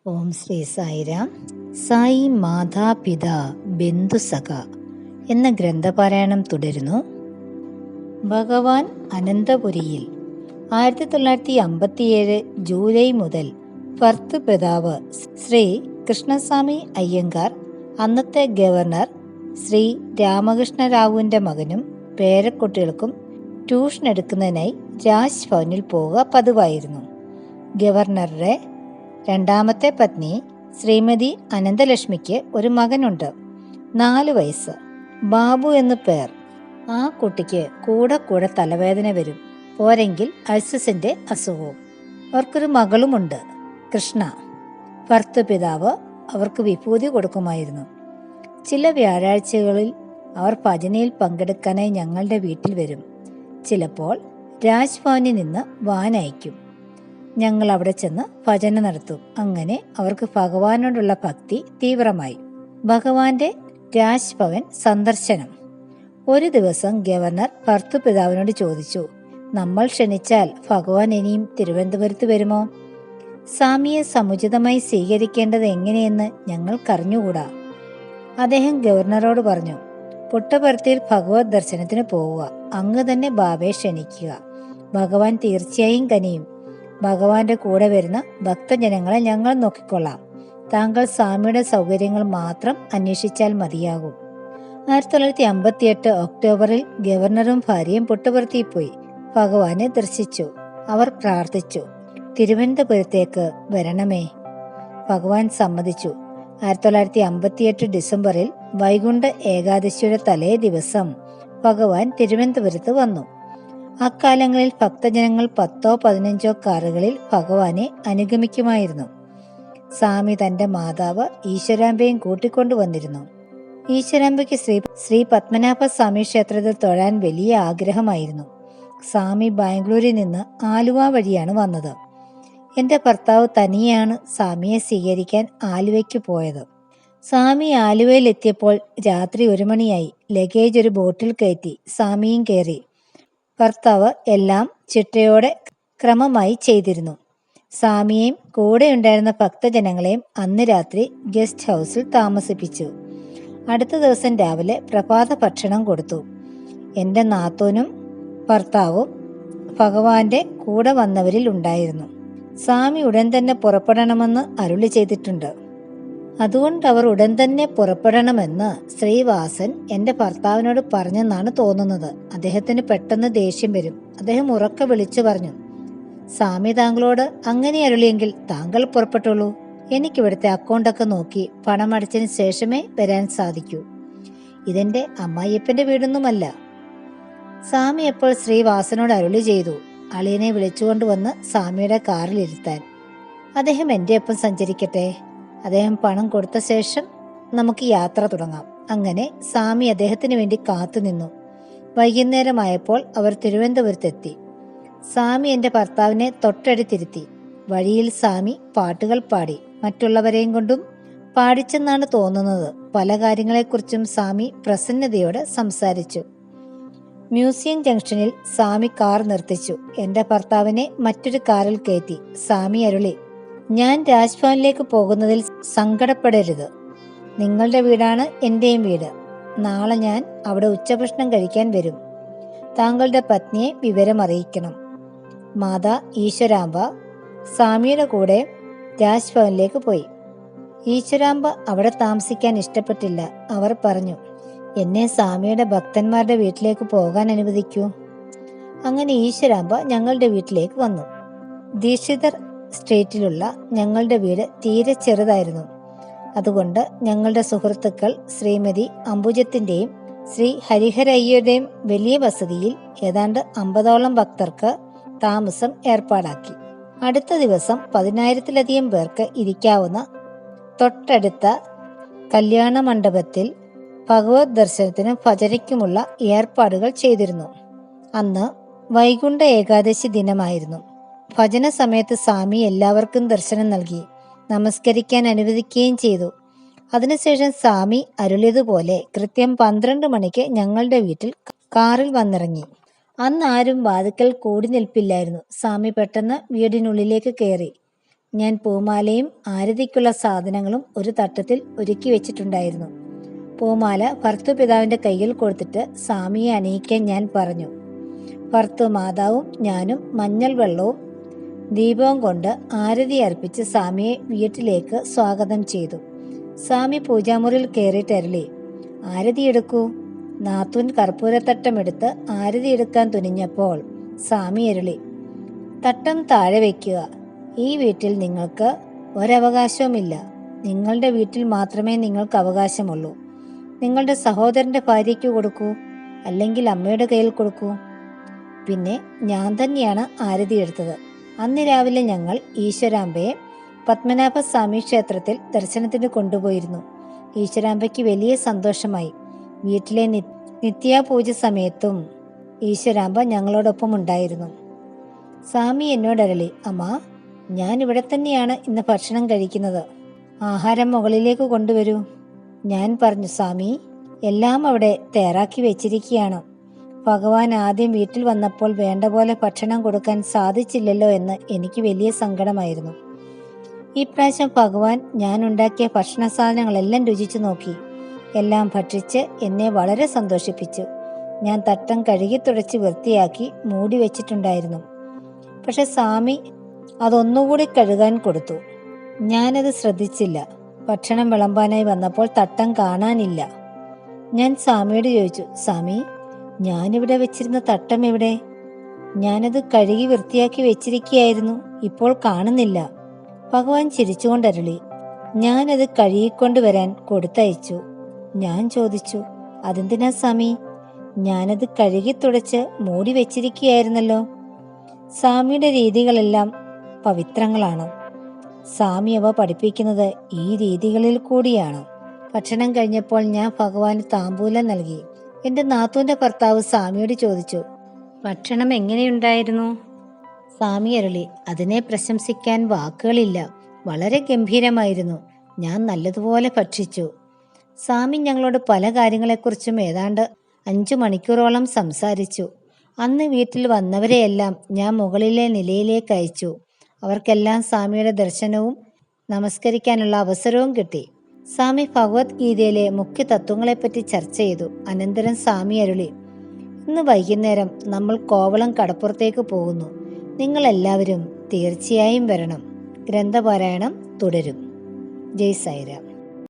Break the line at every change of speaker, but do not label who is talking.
ഓം ശ്രീ സായിരാം. സായി മാതാപിത ബന്ധുസഖ എന്ന ഗ്രന്ഥപാരായണം തുടരുന്നു. ഭഗവാൻ അനന്തപുരിയിൽ 1957 ജൂലൈ മുതൽ ഭർത്തൃപിതാവ് ശ്രീ കൃഷ്ണസ്വാമി അയ്യങ്കാർ, അന്നത്തെ ഗവർണർ ശ്രീ രാമകൃഷ്ണറാവുവിൻ്റെ മകനും പേരക്കുട്ടികൾക്കും ട്യൂഷൻ എടുക്കുന്നതിനായി രാജ് ഭവനിൽ പോവുക പതിവായിരുന്നു. ഗവർണറുടെ രണ്ടാമത്തെ പത്നി ശ്രീമതി അനന്തലക്ഷ്മിക്ക് ഒരു മകനുണ്ട്, 4 വയസ്സ്, ബാബു എന്നു പേർ. ആ കുട്ടിക്ക് കൂടെ കൂടെ തലവേദന വരും, പോരെങ്കിൽ അൾസസിന്റെ അസുഖവും. അവർക്കൊരു മകളുമുണ്ട്, കൃഷ്ണ. ഭർത്തൃപിതാവ് അവർക്ക് വിഭൂതി കൊടുക്കുമായിരുന്നു. ചില വ്യാഴാഴ്ചകളിൽ അവർ ഭജനയിൽ പങ്കെടുക്കാനായി ഞങ്ങളുടെ വീട്ടിൽ വരും. ചിലപ്പോൾ രാജ്ഭവനിൽ നിന്ന് വാൻ അയക്കും. ഞങ്ങൾ അവിടെ ചെന്ന് ഭജന നടത്തും. അങ്ങനെ അവർക്ക് ഭഗവാനോടുള്ള ഭക്തി തീവ്രമായി. ഭഗവാന്റെ രാജ്ഭവൻ സന്ദർശനം. ഒരു ദിവസം ഗവർണർ ഭർത്തൃപിതാവിനോട് ചോദിച്ചു, നമ്മൾ ക്ഷണിച്ചാൽ ഭഗവാൻ ഇനിയും തിരുവനന്തപുരത്ത് വരുമോ? സ്വാമിയെ സമുചിതമായി സ്വീകരിക്കേണ്ടത് എങ്ങനെയെന്ന് ഞങ്ങൾക്കറിഞ്ഞുകൂടാ. അദ്ദേഹം ഗവർണറോട് പറഞ്ഞു, പുട്ടപർത്തിയിൽ ഭഗവത് ദർശനത്തിന് പോവുക. അങ്ങ് തന്നെ ബാബയെ ക്ഷണിക്കുക. ഭഗവാൻ തീർച്ചയായും കനിയും. ഭഗവാന്റെ കൂടെ വരുന്ന ഭക്തജനങ്ങളെ ഞങ്ങൾ നോക്കിക്കൊള്ളാം. താങ്കൾ സ്വാമിയുടെ സൗകര്യങ്ങൾ മാത്രം അന്വേഷിച്ചാൽ മതിയാകും. 1958 ഒക്ടോബറിൽ ഗവർണറും ഭാര്യയും പുട്ടപർത്തിയിൽ പോയി ഭഗവാനെ ദർശിച്ചു. അവർ പ്രാർത്ഥിച്ചു, തിരുവനന്തപുരത്തേക്ക് വരണമേ. ഭഗവാൻ സമ്മതിച്ചു. 1958 ഡിസംബറിൽ വൈകുണ്ഠ ഏകാദശിയുടെ തലേ ദിവസം ഭഗവാൻ തിരുവനന്തപുരത്ത് വന്നു. അക്കാലങ്ങളിൽ ഭക്തജനങ്ങൾ 10-15 കാറുകളിൽ ഭഗവാനെ അനുഗമിക്കുമായിരുന്നു. സ്വാമി തന്റെ മാതാവ് ഈശ്വരാംബയും കൂട്ടിക്കൊണ്ടു വന്നിരുന്നു. ഈശ്വരാംബയ്ക്ക് ശ്രീ പത്മനാഭ സ്വാമി ക്ഷേത്രത്തിൽ തൊഴാൻ വലിയ ആഗ്രഹമായിരുന്നു. സ്വാമി ബാംഗ്ലൂരിൽ നിന്ന് ആലുവ വഴിയാണ് വന്നത്. എന്റെ ഭർത്താവ് തനിയാണ് സ്വാമിയെ സ്വീകരിക്കാൻ ആലുവയ്ക്ക് പോയത്. സ്വാമി ആലുവയിലെത്തിയപ്പോൾ രാത്രി 1 മണിയായി. ലഗേജ് ഒരു ബോട്ടിൽ കയറ്റി സ്വാമിയും കയറി. ഭർത്താവ് എല്ലാം ചിട്ടയോടെ ക്രമമായി ചെയ്തിരുന്നു. സ്വാമിയെയും കൂടെയുണ്ടായിരുന്ന ഭക്തജനങ്ങളെയും അന്ന് രാത്രി ഗസ്റ്റ് ഹൗസിൽ താമസിപ്പിച്ചു. അടുത്ത ദിവസം രാവിലെ പ്രഭാത ഭക്ഷണം കൊടുത്തു. എൻ്റെ നാത്തൂനും ഭർത്താവും ഭഗവാന്റെ കൂടെ വന്നവരിൽ ഉണ്ടായിരുന്നു. സ്വാമി ഉടൻ തന്നെ പുറപ്പെടണമെന്ന് അരുളി ചെയ്തിട്ടുണ്ട്. അതുകൊണ്ട് അവർ ഉടൻ തന്നെ പുറപ്പെടണമെന്ന് ശ്രീവാസൻ എൻ്റെ ഭർത്താവിനോട് പറഞ്ഞെന്നാണ് തോന്നുന്നത്. അദ്ദേഹത്തിന് പെട്ടെന്ന് ദേഷ്യം വരും. അദ്ദേഹം ഉറക്കെ വിളിച്ചു പറഞ്ഞു, സ്വാമി താങ്കളോട് അങ്ങനെ അരുളിയെങ്കിൽ താങ്കൾ പുറപ്പെട്ടോളൂ. എനിക്കിവിടുത്തെ അക്കൗണ്ടൊക്കെ നോക്കി പണമടച്ചതിന് ശേഷമേ വരാൻ സാധിക്കൂ. ഇതെന്റെ അമ്മായിയപ്പന്റെ വീടൊന്നുമല്ല. സ്വാമി അപ്പോൾ ശ്രീവാസനോട് അരുളി ചെയ്തു, അളിയനെ വിളിച്ചുകൊണ്ടുവന്ന് സ്വാമിയുടെ കാറിലിരുത്താൻ. അദ്ദേഹം എൻ്റെ ഒപ്പം സഞ്ചരിക്കട്ടെ. അദ്ദേഹം പണം കൊടുത്ത ശേഷം നമുക്ക് യാത്ര തുടങ്ങാം. അങ്ങനെ സ്വാമി അദ്ദേഹത്തിന് വേണ്ടി കാത്തുനിന്നു. വൈകുന്നേരമായപ്പോൾ അവർ തിരുവനന്തപുരത്തെത്തി. സ്വാമി എൻ്റെ ഭർത്താവിനെ തൊട്ടടുത്തിരുത്തി. വഴിയിൽ സ്വാമി പാട്ടുകൾ പാടി. മറ്റുള്ളവരെയും കൊണ്ടും പാടിച്ചെന്നാണ് തോന്നുന്നത്. പല കാര്യങ്ങളെക്കുറിച്ചും സ്വാമി പ്രസന്നതയോടെ സംസാരിച്ചു. മ്യൂസിയം ജംഗ്ഷനിൽ സ്വാമി കാർ നിർത്തിച്ചു. എൻ്റെ ഭർത്താവിനെ മറ്റൊരു കാറിൽ കയറ്റി. സ്വാമി അരുളി, ഞാൻ രാജ്ഭവനിലേക്ക് പോകുന്നതിൽ സങ്കടപ്പെടരുത്. നിങ്ങളുടെ വീടാണ് എൻ്റെയും വീട്. നാളെ ഞാൻ അവിടെ ഉച്ചഭക്ഷണം കഴിക്കാൻ വരും. താങ്കളുടെ പത്നിയെ വിവരം അറിയിക്കണം. മാതാ ഈശ്വരാംബ സ്വാമിയുടെ കൂടെ രാജ്ഭവനിലേക്ക് പോയി. ഈശ്വരാംബ അവിടെ താമസിക്കാൻ ഇഷ്ടപ്പെട്ടില്ല. അവർ പറഞ്ഞു, എന്നെ സ്വാമിയുടെ ഭക്തന്മാരുടെ വീട്ടിലേക്ക് പോകാൻ അനുവദിക്കൂ. അങ്ങനെ ഈശ്വരാംബ ഞങ്ങളുടെ വീട്ടിലേക്ക് വന്നു. ദീക്ഷിതർ സ്ട്രീറ്റിലുള്ള ഞങ്ങളുടെ വീട് തീരെ ചെറുതായിരുന്നു. അതുകൊണ്ട് ഞങ്ങളുടെ സുഹൃത്തുക്കൾ ശ്രീമതി അംബുജത്തിൻ്റെയും ശ്രീ ഹരിഹരയ്യയുടെയും വലിയ വസതിയിൽ ഏതാണ്ട് 50ഓളം ഭക്തർക്ക് താമസം ഏർപ്പാടാക്കി. അടുത്ത ദിവസം 10,000-ലധികം പേർക്ക് ഇരിക്കാവുന്ന തൊട്ടടുത്ത കല്യാണ മണ്ഡപത്തിൽ ഭഗവത് ദർശനത്തിനും ഭജനയ്ക്കുമുള്ള ഏർപ്പാടുകൾ ചെയ്തിരുന്നു. അന്ന് വൈകുണ്ഠ ഏകാദശി ദിനമായിരുന്നു. ഭജന സമയത്ത് സ്വാമി എല്ലാവർക്കും ദർശനം നൽകി, നമസ്കരിക്കാൻ അനുവദിക്കുകയും ചെയ്തു. അതിനുശേഷം സ്വാമി അരുളിയതുപോലെ കൃത്യം 12 മണിക്ക് ഞങ്ങളുടെ വീട്ടിൽ കാറിൽ വന്നിറങ്ങി. അന്ന് ആരും വാതിക്കൽ കൂടി നിൽപ്പില്ലായിരുന്നു. സ്വാമി പെട്ടെന്ന് വീടിനുള്ളിലേക്ക് കയറി. ഞാൻ പൂമാലയും ആരതിക്കുള്ള സാധനങ്ങളും ഒരു തട്ടത്തിൽ ഒരുക്കി വെച്ചിട്ടുണ്ടായിരുന്നു. പൂമാല ഭർത്തൃപിതാവിൻ്റെ കയ്യിൽ കൊടുത്തിട്ട് സ്വാമിയെ അണിയിക്കാൻ ഞാൻ പറഞ്ഞു. ഭർത്തൃ മാതാവും ഞാനും മഞ്ഞൾ വെള്ളവും ദീപവും കൊണ്ട് ആരതി അർപ്പിച്ച് സ്വാമിയെ വീട്ടിലേക്ക് സ്വാഗതം ചെയ്തു. സ്വാമി പൂജാമുറിയിൽ കയറിയിട്ടരളി, ആരതി എടുക്കൂ. നാത്തൂൻ കർപ്പൂരത്തട്ടമെടുത്ത് ആരതി എടുക്കാൻ തുനിഞ്ഞപ്പോൾ സ്വാമി അരുളി, തട്ടം താഴെ വയ്ക്കുക. ഈ വീട്ടിൽ നിങ്ങൾക്ക് ഒരവകാശവുമില്ല. നിങ്ങളുടെ വീട്ടിൽ മാത്രമേ നിങ്ങൾക്ക് അവകാശമുള്ളൂ. നിങ്ങളുടെ സഹോദരൻ്റെ ഭാര്യയ്ക്ക് കൊടുക്കൂ, അല്ലെങ്കിൽ അമ്മയുടെ കയ്യിൽ കൊടുക്കൂ. പിന്നെ ഞാൻ തന്നെയാണ് ആരതി എടുത്തത്. അന്ന് രാവിലെ ഞങ്ങൾ ഈശ്വരാംബയെ പത്മനാഭസ്വാമി ക്ഷേത്രത്തിൽ ദർശനത്തിന് കൊണ്ടുപോയിരുന്നു. ഈശ്വരാംബയ്ക്ക് വലിയ സന്തോഷമായി. വീട്ടിലെ നിത്യാപൂജ സമയത്തും ഈശ്വരാംബ ഞങ്ങളോടൊപ്പം ഉണ്ടായിരുന്നു. സ്വാമി എന്നോടരളി, അമ്മ, ഞാൻ ഇവിടെ തന്നെയാണ് ഇന്ന് ഭക്ഷണം കഴിക്കുന്നത്. ആഹാരം മുകളിലേക്ക് കൊണ്ടുവരൂ. ഞാൻ പറഞ്ഞു, സ്വാമി, എല്ലാം അവിടെ തയ്യാറാക്കി വെച്ചിരിക്കുകയാണ്. ഭഗവാൻ ആദ്യം വീട്ടിൽ വന്നപ്പോൾ വേണ്ട പോലെ ഭക്ഷണം കൊടുക്കാൻ സാധിച്ചില്ലല്ലോ എന്ന് എനിക്ക് വലിയ സങ്കടമായിരുന്നു. ഇപ്രാവശ്യം ഭഗവാൻ ഞാൻ ഉണ്ടാക്കിയ ഭക്ഷണ സാധനങ്ങളെല്ലാം രുചിച്ചു നോക്കി. എല്ലാം ഭക്ഷിച്ച് എന്നെ വളരെ സന്തോഷിപ്പിച്ചു. ഞാൻ തട്ടം കഴുകി തുടച്ച് വൃത്തിയാക്കി മൂടി വെച്ചിട്ടുണ്ടായിരുന്നു. പക്ഷെ സ്വാമി അതൊന്നുകൂടി കഴുകാൻ കൊടുത്തു. ഞാനത് ശ്രദ്ധിച്ചില്ല. ഭക്ഷണം വിളമ്പാനായി വന്നപ്പോൾ തട്ടം കാണാനില്ല. ഞാൻ സ്വാമിയോട് ചോദിച്ചു, സ്വാമി, ഞാനിവിടെ വെച്ചിരുന്ന തട്ടം എവിടെ? ഞാനത് കഴുകി വൃത്തിയാക്കി വെച്ചിരിക്കുകയായിരുന്നു, ഇപ്പോൾ കാണുന്നില്ല. ഭഗവാൻ ചിരിച്ചുകൊണ്ടരുളി, ഞാനത് കഴുകിക്കൊണ്ടുവരാൻ കൊടുത്തയച്ചു. ഞാൻ ചോദിച്ചു, അതെന്തിനാ സ്വാമി? ഞാനത് കഴുകി തുടച്ച് മൂടി വെച്ചിരിക്കുകയായിരുന്നല്ലോ. സ്വാമിയുടെ രീതികളെല്ലാം പവിത്രങ്ങളാണ്. സ്വാമി അവ പഠിപ്പിക്കുന്നത് ഈ രീതികളിൽ കൂടിയാണ്. ഭക്ഷണം കഴിഞ്ഞപ്പോൾ ഞാൻ ഭഗവാന് താമ്പൂലം നൽകി. എൻ്റെ നാത്തൂൻ്റെ ഭർത്താവ് സ്വാമിയോട് ചോദിച്ചു, ഭക്ഷണം എങ്ങനെയുണ്ടായിരുന്നു? സ്വാമി അരുളി, അതിനെ പ്രശംസിക്കാൻ വാക്കുകളില്ല. വളരെ ഗംഭീരമായിരുന്നു. ഞാൻ നല്ലതുപോലെ ഭക്ഷിച്ചു. സ്വാമി ഞങ്ങളോട് പല കാര്യങ്ങളെക്കുറിച്ചും ഏതാണ്ട് 5 മണിക്കൂറോളം സംസാരിച്ചു. അന്ന് വീട്ടിൽ വന്നവരെയെല്ലാം ഞാൻ മുകളിലെ നിലയിലേക്ക് അയച്ചു. അവർക്കെല്ലാം സ്വാമിയുടെ ദർശനവും നമസ്കരിക്കാനുള്ള അവസരവും കിട്ടി. സ്വാമി ഭഗവത്ഗീതയിലെ മുഖ്യ തത്വങ്ങളെപ്പറ്റി ചർച്ച ചെയ്തു. അനന്തരം സ്വാമി അരുളി, ഇന്ന് വൈകുന്നേരം നമ്മൾ കോവളം കടപ്പുറത്തേക്ക് പോകുന്നു. നിങ്ങളെല്ലാവരും തീർച്ചയായും വരണം. ഗ്രന്ഥപാരായണം തുടരും. ജയ് സായിരാം.